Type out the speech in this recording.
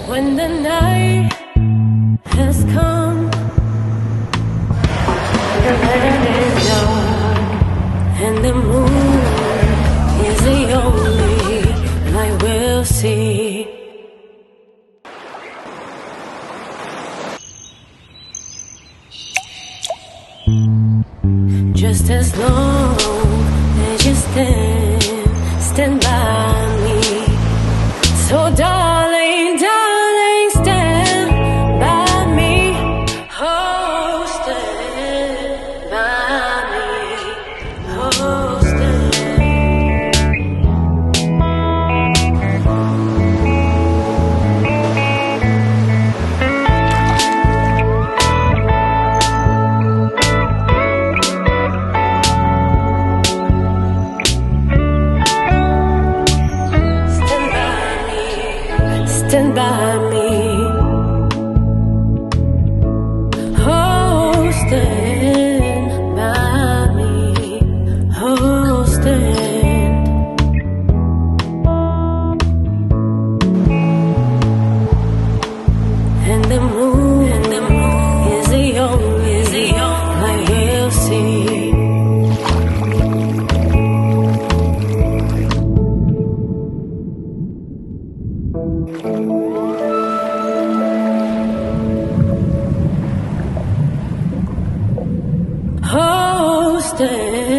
when the night has come, the land is dark, and the moon is the only light we'll see. Just as long as you stand by me. So darling, darling, stand by me. Oh, stand by me. Oh, stand. Stand by me. Oh, stand by me. Oh, stand. And the moon is the only light we'll see. Oh, stand.